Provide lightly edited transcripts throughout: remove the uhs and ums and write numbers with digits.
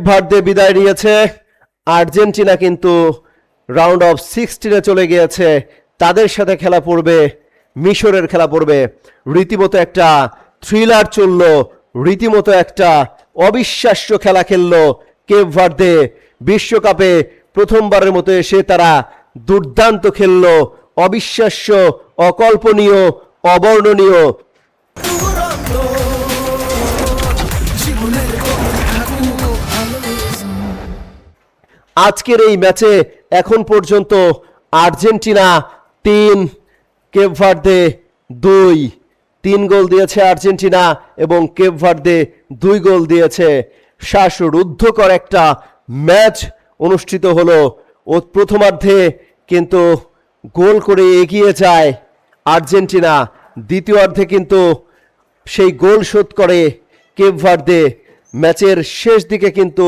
Verde বিদায় নিয়েছে, Argentina কিন্তু রাউন্ড অফ 16-এ চলে গিয়েছে। তাদের সাথে খেলা পড়বে মিশরের, খেলা পড়বে। রীতিমতো একটা থ্রিলার চলল, রীতিমতো একটা অবিশ্বাস্য খেলা খেললো কেপ ভার্দে। বিশ্বকাপে প্রথমবারের মতো এসে তারা দুর্দান্ত খেললো, অবিশ্বাস্য, অকল্পনীয়, অবর্ণনীয়। আজকের এই ম্যাচে এখন পর্যন্ত আর্জেন্টিনা 3, কেপ ভার্দে 2। 3 গোল দিয়েছে আর্জেন্টিনা এবং কেপ ভার্দে 2 গোল দিয়েছে। শ্বাসরুদ্ধকর একটা ম্যাচ অনুষ্ঠিত হলো। ও প্রথমার্ধে কিন্তু গোল করে এগিয়ে যায় আর্জেন্টিনা, দ্বিতীয়ার্ধে কিন্তু সেই গোল শোধ করে কেপ ভার্দে। ম্যাচের শেষ দিকে কিন্তু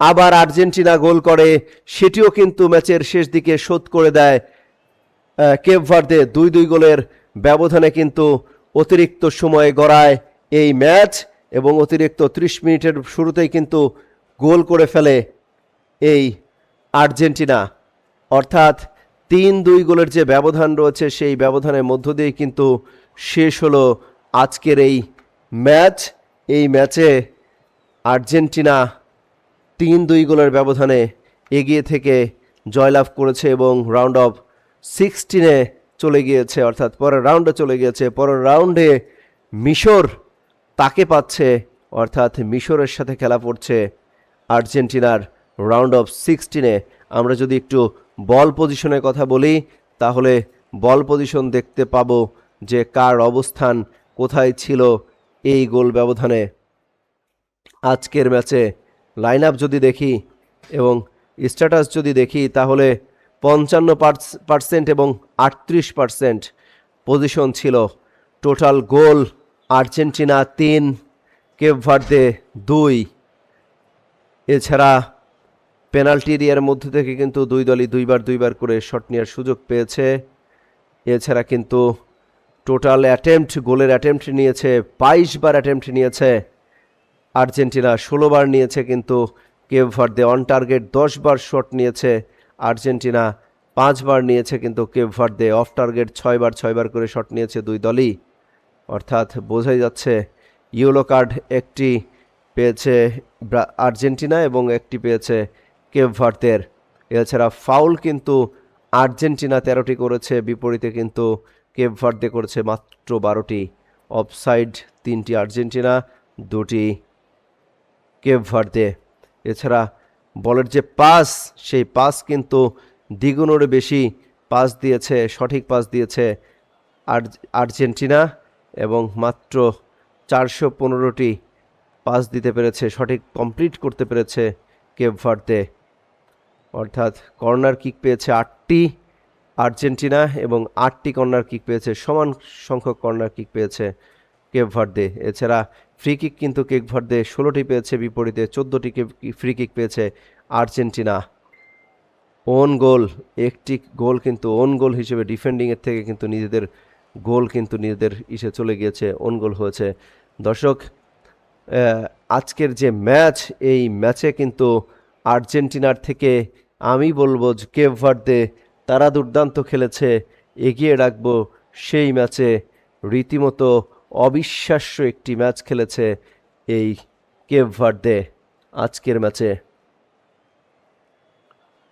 আবার আর্জেন্টিনা গোল করে, সেটিও কিন্তু ম্যাচের শেষ দিকে শোধ করে দেয় কেপ ভার্দে। 2-2 গোলের ব্যবধানে কিন্তু অতিরিক্ত সময়ে গড়ায় এই ম্যাচ এবং অতিরিক্ত 30 মিনিটের শুরুতেই কিন্তু গোল করে ফেলে এই আর্জেন্টিনা। অর্থাৎ 3-2 গোলের যে ব্যবধান রয়েছে সেই ব্যবধানের মধ্য দিয়ে কিন্তু শেষ হলো আজকের এই ম্যাচ। এই ম্যাচে আর্জেন্টিনা 3-2 গোলের ব্যবধানে এগিয়ে থেকে জয়লাভ করেছে এবং রাউন্ড অফ 16-এ চলে গিয়েছে, অর্থাৎ পরের রাউন্ডে চলে গিয়েছে। পরের রাউন্ডে মিশর তাকে পাচ্ছে, অর্থাৎ মিশরের সাথে খেলা পড়ছে আর্জেন্টিনার রাউন্ড অফ 16-এ। আমরা যদি একটু বল পজিশনের কথা বলি তাহলে বল পজিশন দেখতে পাবো যে কার অবস্থান কোথায় ছিল এই গোল ব্যবধানে। আজকের ম্যাচে লাইন আপ যদি দেখি এবং স্ট্যাটাস যদি দেখি তাহলে 55% এবং 38% পজিশন ছিল। Total goal Argentina 3, Cape Verde 2। এছাড়া পেনাল্টি এরিয়ার মধ্যে থেকে কিন্তু দুই দলই দুইবার করে শট নেওয়ার সুযোগ পেয়েছে। এছাড়া কিন্তু টোটাল গোলের অ্যাটেম্পট নিয়েছে 22 বার অ্যাটেম্পট নিয়েছে আর্জেন্টিনা, 16 বার নিয়েছে কিন্তু কেপ ভার্দে। অন টার্গেট 10 বার শট নিয়েছে আর্জেন্টিনা, 5 বার নিয়েছে কিন্তু কেপ ভার্দে। অফ টার্গেট 6 বার করে শট নিয়েছে দুই দলই। অর্থাৎ বোঝাই যাচ্ছে ইয়েলো কার্ড একটি পেয়েছে আর্জেন্টিনা এবং একটি পেয়েছে কেপ ভার্দের। এছাড়া ফাউল কিন্তু আর্জেন্টিনা 13টি করেছে, বিপরীতে কিন্তু কেপ ভার্দে করেছে মাত্র 12টি। অফসাইড 3টি আর্জেন্টিনা, 2টি কেপ ভার্দে। এছাড়া বলের যে পাস, সেই পাস কিন্তু দ্বিগুণের বেশি পাস দিয়েছে, সঠিক পাস দিয়েছে আর্জেন্টিনা এবং মাত্র 415টি পাস দিতে পেরেছে, সঠিক কমপ্লিট করতে পেরেছে কেপ ভার্দে। অর্থাৎ কর্নার কিক পেয়েছে 8টি আর্জেন্টিনা এবং 8টি কর্নার কিক পেয়েছে, সমান সংখ্যক কর্নার কিক পেয়েছে কেপ ভার্দে। এছাড়া ফ্রি কিক কিন্তু কেপ ভার্দে 16টি পেয়েছে, বিপরীতে 14টি ফ্রি কিক পেয়েছে আর্জেন্টিনা। ওন গোল, একটি গোল কিন্তু ওন গোল হিসেবে ডিফেন্ডিংয়ের থেকে কিন্তু নিজেদের গোল কিন্তু নিজেদের ইসে চলে গিয়েছে, ওন গোল হয়েছে। দর্শক, আজকের যে ম্যাচ, এই ম্যাচে কিন্তু আর্জেন্টিনার থেকে আমি বলবো যে কেপ ভার্দে তারা দুর্দান্ত খেলেছে, এগিয়ে রাখবো সেই ম্যাচে। রীতিমতো অবিশ্বাস্য একটি ম্যাচ খেলেছে এই কেপ ভার্দে আজকের ম্যাচে,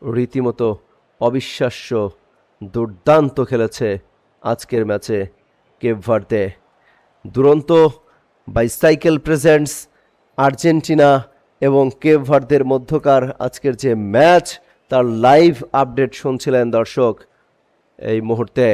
রীতিমতো অবিশ্বাস্য দুর্দান্ত খেলেছে আজকের ম্যাচে কেপ ভার্দে। দুরন্ত বাইসাইকেল প্রেজেন্টস আর্জেন্টিনা এবং কেপ ভার্দের মধ্যকার আজকের যে ম্যাচ, তার লাইভ আপডেট শুনছিলেন দর্শক এই মুহূর্তে।